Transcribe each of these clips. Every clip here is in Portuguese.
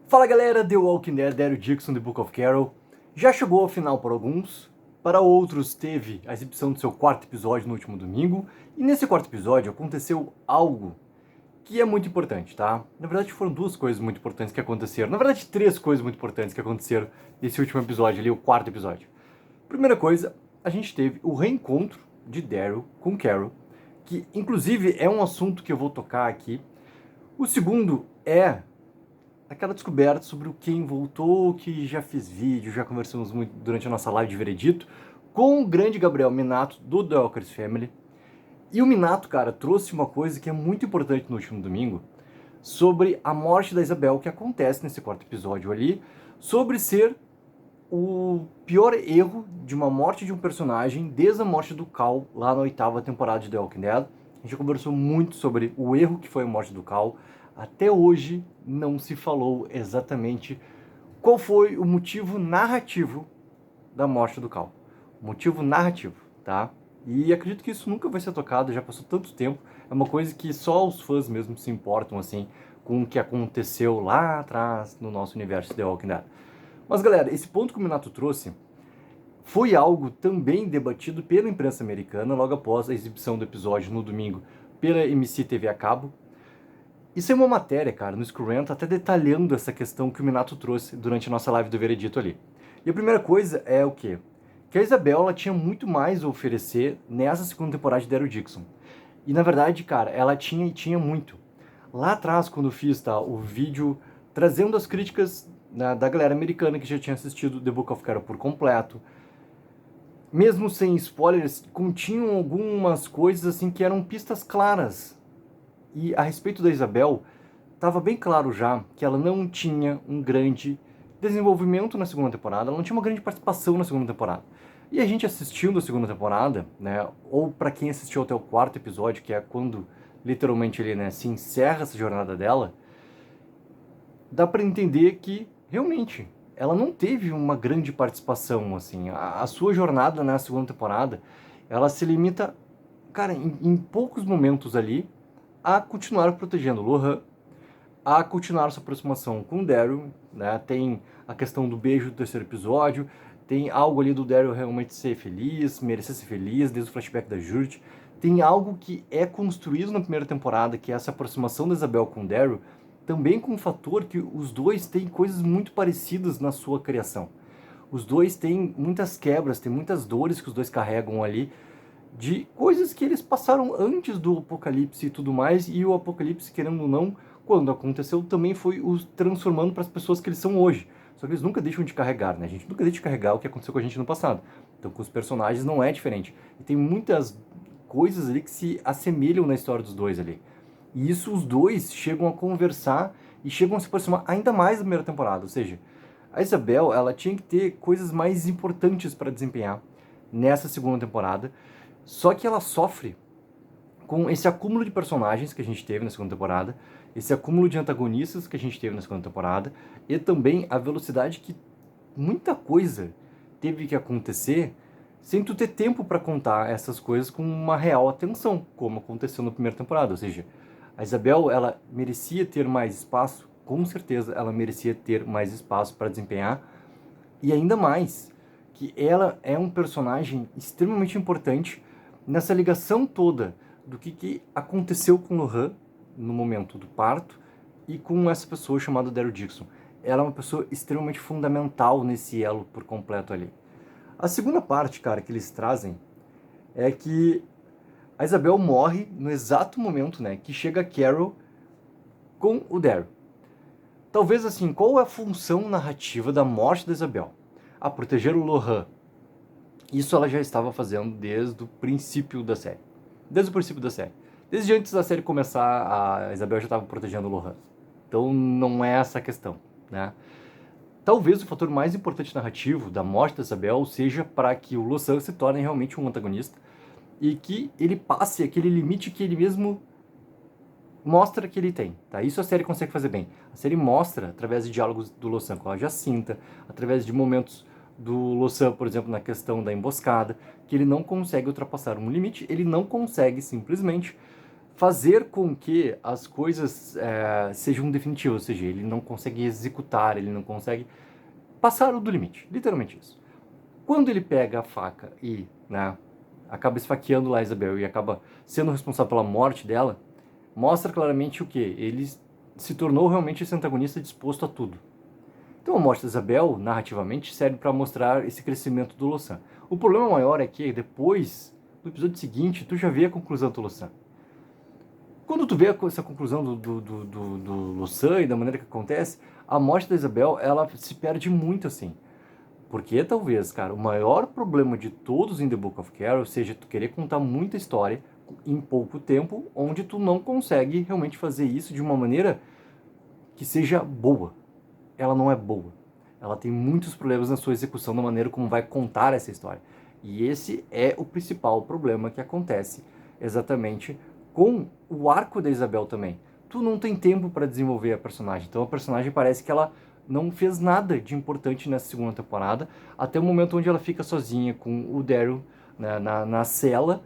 Fala galera, The Walking Dead, Daryl Dixon, The Book of Carol. Já chegou ao final para alguns, para outros teve a exibição do seu quarto episódio no último domingo, e nesse quarto episódio aconteceu algo que é muito importante, tá? Na verdade foram duas coisas muito importantes que aconteceram, na verdade três coisas muito importantes que aconteceram nesse último episódio ali, o quarto episódio. Primeira coisa, a gente teve o reencontro de Daryl com Carol, que inclusive é um assunto que eu vou tocar aqui. O segundo é aquela descoberta sobre o quem voltou, que já fiz vídeo, já conversamos muito durante a nossa live de Veredito, com o grande Gabriel Minato, do The Walkers Family. E o Minato, cara, trouxe uma coisa que é muito importante no último domingo, sobre a morte da Isabel, que acontece nesse quarto episódio ali, sobre ser o pior erro de uma morte de um personagem desde a morte do Cal, lá na 8ª temporada de The Walking Dead. A gente já conversou muito sobre o erro que foi a morte do Cal. Até hoje não se falou exatamente qual foi o motivo narrativo da morte do Cal. O motivo narrativo, tá? E acredito que isso nunca vai ser tocado, já passou tanto tempo. É uma coisa que só os fãs mesmo se importam, assim, com o que aconteceu lá atrás no nosso universo de The Walking Dead. Mas galera, esse ponto que o Minato trouxe foi algo também debatido pela imprensa americana logo após a exibição do episódio no domingo pela MC TV a cabo. Isso é uma matéria, cara, no Screw Rant, até detalhando essa questão que o Minato trouxe durante a nossa live do Veredito ali. E a primeira coisa é o quê? Que a Isabel ela tinha muito mais a oferecer nessa segunda temporada de Daryl Dixon. E na verdade, cara, ela tinha muito. Lá atrás, quando eu fiz o vídeo trazendo as críticas da galera americana que já tinha assistido The Book of Carol por completo, mesmo sem spoilers, continham algumas coisas assim que eram pistas claras. E a respeito da Isabel, estava bem claro já que ela não tinha um grande desenvolvimento na segunda temporada, ela não tinha uma grande participação na segunda temporada. E a gente assistindo a segunda temporada, né, ou para quem assistiu até o quarto episódio, que é quando literalmente ele, né, se encerra essa jornada dela, dá para entender que realmente ela não teve uma grande participação, assim. A sua jornada na segunda temporada, ela se limita, cara, em poucos momentos ali, a continuar protegendo Lohan, a continuar sua aproximação com o Daryl, né? Tem a questão do beijo do terceiro episódio, tem algo ali do Daryl realmente ser feliz, merecer ser feliz, desde o flashback da Judith. Tem algo que é construído na primeira temporada, que é essa aproximação da Isabel com o Daryl, também com o fator que os dois têm coisas muito parecidas na sua criação. Os dois têm muitas quebras, tem muitas dores que os dois carregam ali, de coisas que eles passaram antes do apocalipse e tudo mais, e o apocalipse, querendo ou não, quando aconteceu, também foi os transformando para as pessoas que eles são hoje. Só que eles nunca deixam de carregar, né? A gente nunca deixa de carregar o que aconteceu com a gente no passado. Então, com os personagens não é diferente. E tem muitas coisas ali que se assemelham na história dos dois ali. E isso os dois chegam a conversar e chegam a se aproximar ainda mais na primeira temporada. Ou seja, a Isabel, ela tinha que ter coisas mais importantes para desempenhar nessa segunda temporada. Só que ela sofre com esse acúmulo de personagens que a gente teve na segunda temporada, esse acúmulo de antagonistas que a gente teve na segunda temporada, e também a velocidade que muita coisa teve que acontecer sem tu ter tempo para contar essas coisas com uma real atenção, como aconteceu na primeira temporada. Ou seja, a Isabel, ela merecia ter mais espaço, com certeza ela merecia ter mais espaço para desempenhar, e ainda mais que ela é um personagem extremamente importante nessa ligação toda do que aconteceu com Lohan no momento do parto e com essa pessoa chamada Daryl Dixon. Ela é uma pessoa extremamente fundamental nesse elo por completo ali. A segunda parte, cara, que eles trazem é que a Isabel morre no exato momento, né, que chega a Carol com o Daryl. Talvez assim, qual é a função narrativa da morte da Isabel? A proteger o Lohan. Isso ela já estava fazendo desde o princípio da série. Desde o princípio da série. Desde antes da série começar, a Isabel já estava protegendo o Lohan. Então não é essa a questão, né? Talvez o fator mais importante narrativo da morte da Isabel seja para que o Lohan se torne realmente um antagonista e que ele passe aquele limite que ele mesmo mostra que ele tem, tá? Isso a série consegue fazer bem. A série mostra, através de diálogos do Lohan com a Jacinta, através de momentos do Lohan, por exemplo, na questão da emboscada, que ele não consegue ultrapassar um limite, ele não consegue simplesmente fazer com que as coisas sejam definitivas, ou seja, ele não consegue executar, ele não consegue passar do limite, literalmente isso. Quando ele pega a faca e, né, acaba esfaqueando lá a Isabel e acaba sendo responsável pela morte dela, mostra claramente o que? Ele se tornou realmente esse antagonista disposto a tudo. Então a morte da Isabel, narrativamente, serve para mostrar esse crescimento do Lousan. O problema maior é que depois, no episódio seguinte, tu já vê a conclusão do Lousan. Quando tu vê essa conclusão do Lousan e da maneira que acontece, a morte da Isabel, ela se perde muito assim. Porque talvez, cara, o maior problema de todos em The Book of Carol seja tu querer contar muita história em pouco tempo, onde tu não consegue realmente fazer isso de uma maneira que seja boa. Ela não é boa. Ela tem muitos problemas na sua execução, da maneira como vai contar essa história. E esse é o principal problema que acontece exatamente com o arco da Isabel também. Tu não tem tempo para desenvolver a personagem. Então a personagem parece que ela não fez nada de importante nessa segunda temporada, até o momento onde ela fica sozinha com o Daryl, né, na cela,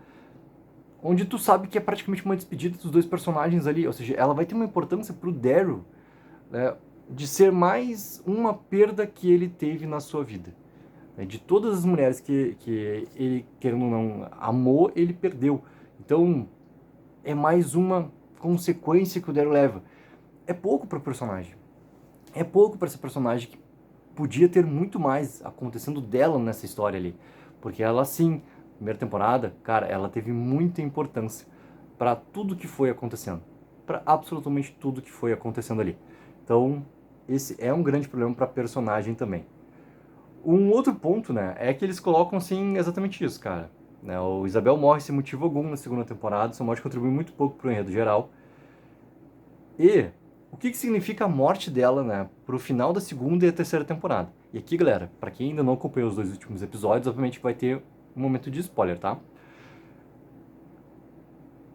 onde tu sabe que é praticamente uma despedida dos dois personagens ali. Ou seja, ela vai ter uma importância pro Daryl, né, de ser mais uma perda que ele teve na sua vida. De todas as mulheres que ele, querendo ou não, amou, ele perdeu. Então, é mais uma consequência que o Daryl leva. É pouco para o personagem. É pouco para essa personagem que podia ter muito mais acontecendo dela nessa história ali. Porque ela, sim, primeira temporada, cara, ela teve muita importância para tudo que foi acontecendo. Para absolutamente tudo que foi acontecendo ali. Então, esse é um grande problema para a personagem também. Um outro ponto, né, é que eles colocam, assim, exatamente isso, cara. Né, o Isabel morre sem motivo algum na segunda temporada, sua morte contribui muito pouco pro enredo geral. E o que significa a morte dela, né, pro final da segunda e a terceira temporada? E aqui, galera, para quem ainda não acompanhou os dois últimos episódios, obviamente vai ter um momento de spoiler, tá?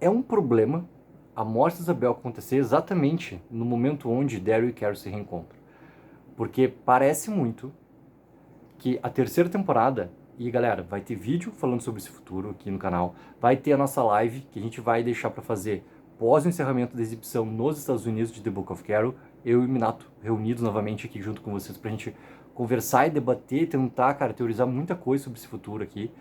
É um problema a morte da Isabel acontecer exatamente no momento onde Daryl e Carol se reencontram. Porque parece muito que a terceira temporada, e galera, vai ter vídeo falando sobre esse futuro aqui no canal, vai ter a nossa live, que a gente vai deixar para fazer pós o encerramento da exibição nos Estados Unidos de The Book of Carol, eu e o Minato reunidos novamente aqui junto com vocês pra gente conversar e debater, tentar, cara, teorizar muita coisa sobre esse futuro aqui,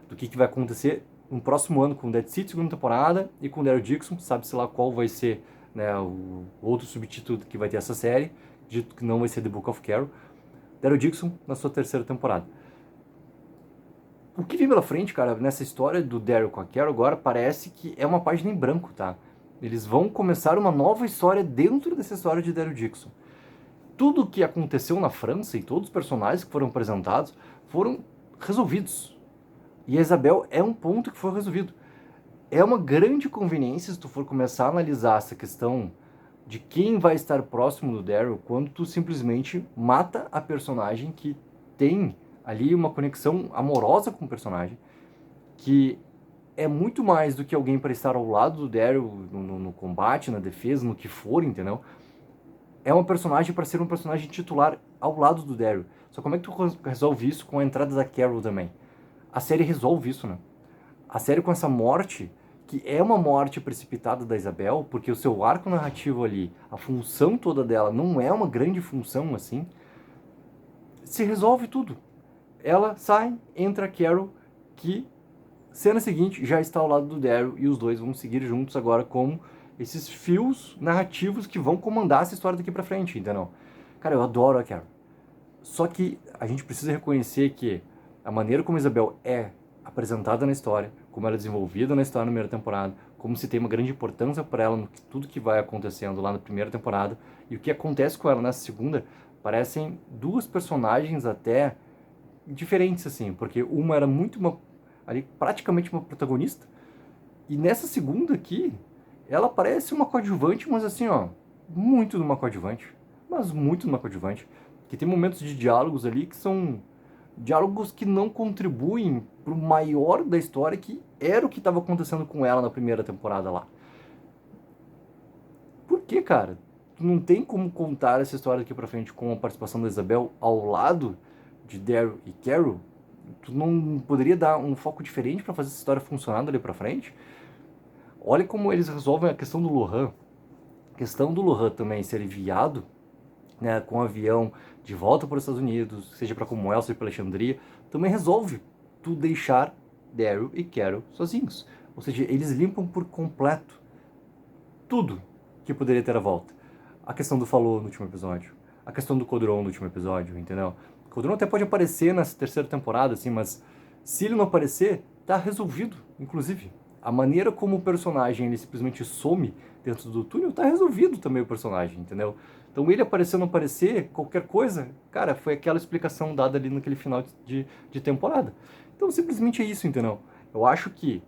do que vai acontecer no próximo ano com Dead City, segunda temporada, e com Daryl Dixon, sabe-se lá qual vai ser, né, o outro subtítulo que vai ter essa série, dito que não vai ser The Book of Carol, Daryl Dixon na sua terceira temporada. O que vem pela frente, cara, nessa história do Daryl com a Carol agora, parece que é uma página em branco, tá? Eles vão começar uma nova história dentro dessa história de Daryl Dixon. Tudo o que aconteceu na França e todos os personagens que foram apresentados foram resolvidos. E a Isabel é um ponto que foi resolvido. É uma grande conveniência se tu for começar a analisar essa questão de quem vai estar próximo do Daryl quando tu simplesmente mata a personagem que tem ali uma conexão amorosa com o personagem, que é muito mais do que alguém para estar ao lado do Daryl no combate, na defesa, no que for, entendeu? É uma personagem para ser um personagem titular ao lado do Daryl. Só como é que tu resolve isso com a entrada da Carol também? A série resolve isso, né? A série com essa morte, que é uma morte precipitada da Isabel, porque o seu arco narrativo ali, a função toda dela não é uma grande função assim, se resolve tudo. Ela sai, entra a Carol, que cena seguinte já está ao lado do Daryl e os dois vão seguir juntos agora como esses fios narrativos que vão comandar essa história daqui pra frente, entendeu? Cara, eu adoro a Carol. Só que a gente precisa reconhecer que a maneira como a Isabel é apresentada na história, como ela é desenvolvida na história na primeira temporada, como se tem uma grande importância para ela no tudo que vai acontecendo lá na primeira temporada e o que acontece com ela nessa segunda, parecem duas personagens até diferentes assim, porque uma era muito ali praticamente uma protagonista e nessa segunda aqui ela parece uma coadjuvante, mas assim, ó, muito numa coadjuvante, mas muito numa coadjuvante, que tem momentos de diálogos ali que são diálogos que não contribuem pro maior da história, que era o que estava acontecendo com ela na primeira temporada lá. Por que, cara? Tu não tem como contar essa história daqui pra frente com a participação da Isabel ao lado de Daryl e Carol? Tu não poderia dar um foco diferente para fazer essa história funcionar dali pra frente? Olha como eles resolvem a questão do Lohan. A questão do Lohan também ser enviado, né, com um avião de volta para os Estados Unidos, seja para Commonwealth, seja para Alexandria, também resolve tu deixar Daryl e Carol sozinhos. Ou seja, eles limpam por completo tudo que poderia ter à volta. A questão do Falou no último episódio, a questão do Codron no último episódio, entendeu? O Codron até pode aparecer nessa terceira temporada, assim, mas se ele não aparecer, tá resolvido, inclusive. A maneira como o personagem ele simplesmente some dentro do túnel, tá resolvido também o personagem, entendeu? Então ele aparecer ou não aparecer, qualquer coisa, cara, foi aquela explicação dada ali naquele final de temporada. Então simplesmente é isso, entendeu? Eu acho que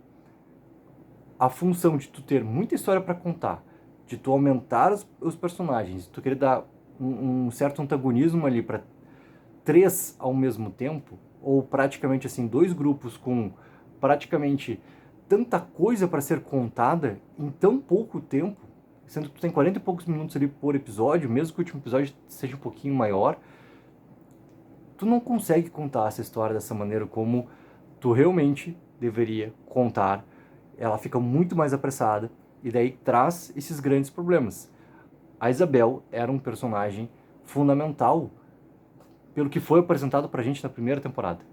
a função de tu ter muita história para contar, de tu aumentar os personagens, de tu querer dar um certo antagonismo ali para três ao mesmo tempo, ou praticamente assim, dois grupos com praticamente tanta coisa para ser contada em tão pouco tempo, sendo que tu tem 40 e poucos minutos ali por episódio, mesmo que o último episódio seja um pouquinho maior, tu não consegue contar essa história dessa maneira como tu realmente deveria contar. Ela fica muito mais apressada e daí traz esses grandes problemas. A Isabel era um personagem fundamental pelo que foi apresentado pra gente na primeira temporada.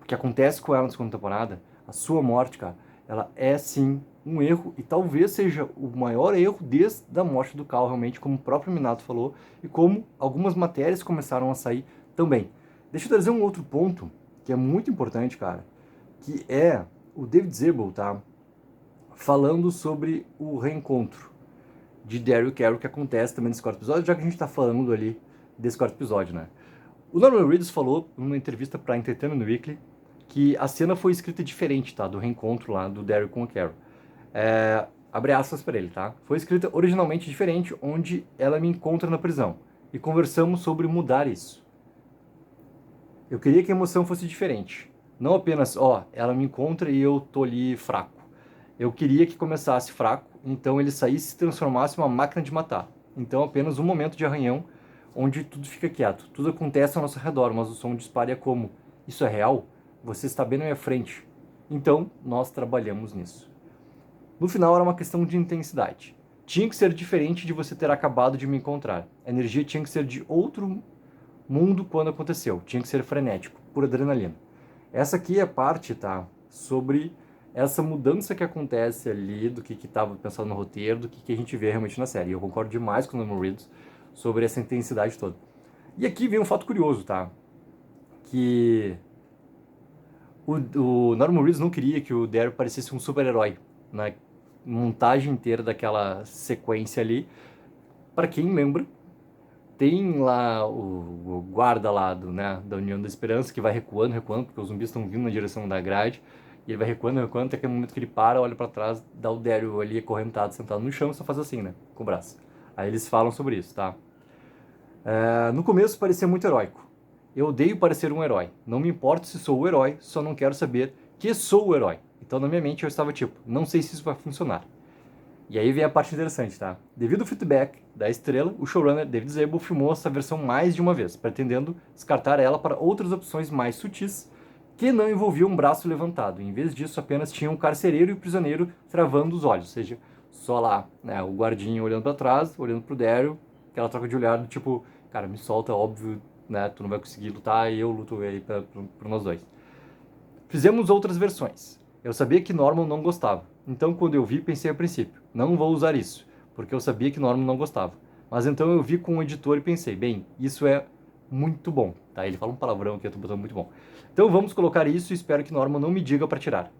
O que acontece com ela na segunda temporada, a sua morte, cara, ela é sim um erro e talvez seja o maior erro desde a morte do Cal, realmente, como o próprio Minato falou, e como algumas matérias começaram a sair também. Deixa eu trazer um outro ponto que é muito importante, cara, que é o David Zebel, tá? Falando sobre o reencontro de Daryl e Carol que acontece também nesse quarto episódio, já que a gente tá falando ali desse quarto episódio, né? O Norman Reedus falou numa entrevista para Entertainment Weekly que a cena foi escrita diferente, tá? Do reencontro lá do Daryl com a Carol. Abre aspas para ele, tá? Foi escrita originalmente diferente, onde ela me encontra na prisão e conversamos sobre mudar isso. Eu queria que a emoção fosse diferente. Não apenas, ela me encontra e eu tô ali fraco. Eu queria que começasse fraco, então ele saísse e se transformasse em uma máquina de matar. Então apenas um momento de arranhão, onde tudo fica quieto. Tudo acontece ao nosso redor, mas o som dispara como? Isso é real? Você está bem na minha frente. Então, nós trabalhamos nisso. No final era uma questão de intensidade. Tinha que ser diferente de você ter acabado de me encontrar. A energia tinha que ser de outro mundo quando aconteceu. Tinha que ser frenético, por adrenalina. Essa aqui é a parte, tá? Sobre essa mudança que acontece ali, do que estava pensado no roteiro, do que a gente vê realmente na série. E eu concordo demais com o Norman Reedus sobre essa intensidade toda. E aqui vem um fato curioso, tá? Que o Norman Reedus não queria que o Daryl parecesse um super-herói na montagem inteira daquela sequência ali. Para quem lembra, tem lá o guarda lá da União da Esperança que vai recuando, porque os zumbis estão vindo na direção da grade. E ele vai recuando, até aquele momento que ele para, olha para trás, dá o Daryl ali acorrentado, sentado no chão, só faz assim, né? Com o braço. Aí eles falam sobre isso, tá? No começo parecia muito heróico. Eu odeio parecer um herói. Não me importo se sou o herói, só não quero saber que sou o herói. Então na minha mente eu estava tipo, não sei se isso vai funcionar. E aí vem a parte interessante, tá? Devido ao feedback da estrela, o showrunner David Zebel filmou essa versão mais de uma vez, pretendendo descartar ela para outras opções mais sutis, que não envolviam um braço levantado. Em vez disso, apenas tinha um carcereiro e o prisioneiro travando os olhos, ou seja, só lá, né, o guardinha olhando para trás, olhando pro Daryl, aquela troca de olhar do tipo, cara, me solta, óbvio, né, tu não vai conseguir lutar e eu luto aí por nós dois. Fizemos outras versões. Eu sabia que Norman não gostava, então quando eu vi, pensei a princípio, não vou usar isso, porque eu sabia que Norman não gostava. Mas então eu vi com o editor e pensei, bem, isso é muito bom, tá? Ele fala um palavrão aqui, eu tô botando muito bom. Então vamos colocar isso e espero que Norman não me diga para tirar.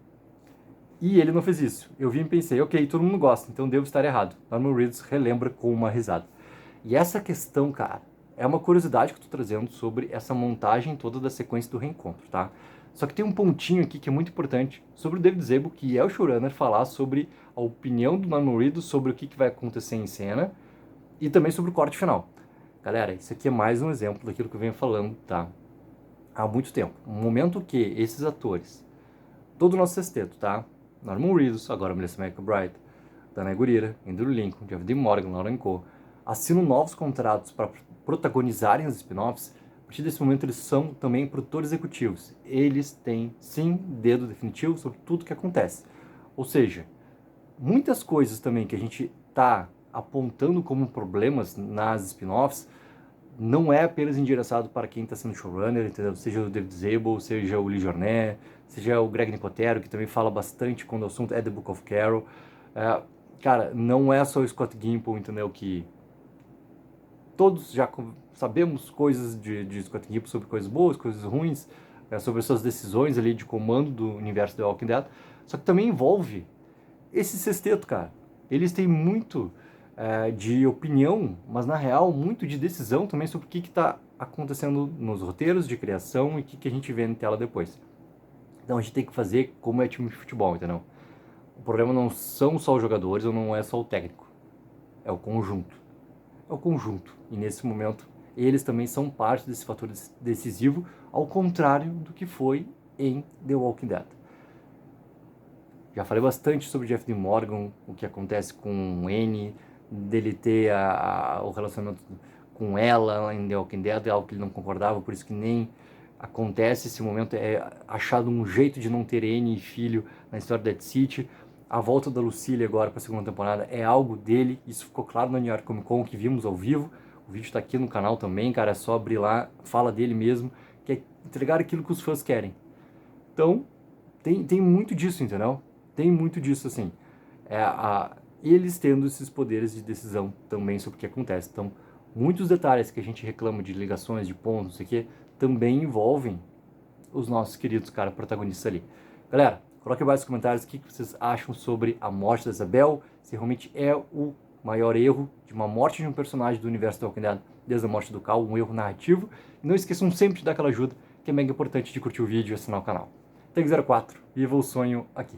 E ele não fez isso. Eu vi e pensei, ok, todo mundo gosta, então devo estar errado. Norman Reedus relembra com uma risada. E essa questão, cara, é uma curiosidade que eu tô trazendo sobre essa montagem toda da sequência do reencontro, tá? Só que tem um pontinho aqui que é muito importante sobre o David Zebel, que é o showrunner, falar sobre a opinião do Norman Reedus sobre o que vai acontecer em cena e também sobre o corte final. Galera, isso aqui é mais um exemplo daquilo que eu venho falando, tá? Há muito tempo. Um momento que esses atores, todo o nosso sexteto, tá? Norman Reedus, agora Melissa McBride, Danai Gurira, Andrew Lincoln, Jeff D. Morgan, Lauren Coe, assinam novos contratos para protagonizarem os spin-offs. A partir desse momento eles são também produtores executivos. Eles têm, sim, dedo definitivo sobre tudo que acontece. Ou seja, muitas coisas também que a gente tá apontando como problemas nas spin-offs não é apenas endereçado para quem está sendo showrunner, entendeu? Seja o David Zabel, seja o Lee Jornet, seja o Greg Nicotero, que também fala bastante quando o assunto é The Book of Carol. Cara, não é só o Scott Gimple, entendeu? Que todos já sabemos coisas de Scott Gimple sobre coisas boas, coisas ruins, sobre as suas decisões ali de comando do universo The Walking Dead. Só que também envolve esse sexteto, cara. Eles têm muito de opinião, mas na real muito de decisão também sobre o que está acontecendo nos roteiros de criação e o que a gente vê na tela depois. Então a gente tem que fazer como é time de futebol, entendeu? O problema não são só os jogadores ou não é só o técnico, é o conjunto. É o conjunto. E nesse momento eles também são parte desse fator decisivo, ao contrário do que foi em The Walking Dead. Já falei bastante sobre Jeff Dean Morgan, o que acontece com Annie, dele ter o relacionamento com ela em The Walking Dead, é algo que ele não concordava, por isso que nem acontece esse momento, é achado um jeito de não ter Annie e filho na história da Dead City. A volta da Lucille agora para a segunda temporada é algo dele, isso ficou claro na New York Comic Con, que vimos ao vivo, o vídeo está aqui no canal também, cara, é só abrir lá, fala dele mesmo, que é entregar aquilo que os fãs querem. Então, tem muito disso, entendeu? Tem muito disso, assim. Eles tendo esses poderes de decisão também sobre o que acontece. Então, muitos detalhes que a gente reclama de ligações, de pontos, não sei o quê, também envolvem os nossos queridos protagonistas ali. Galera, coloque abaixo nos comentários o que vocês acham sobre a morte da Isabel, se realmente é o maior erro de uma morte de um personagem do universo da Walking Dead desde a morte do Cal, um erro narrativo. E não esqueçam sempre de dar aquela ajuda, que é mega importante, de curtir o vídeo e assinar o canal. Tank04, viva o sonho aqui.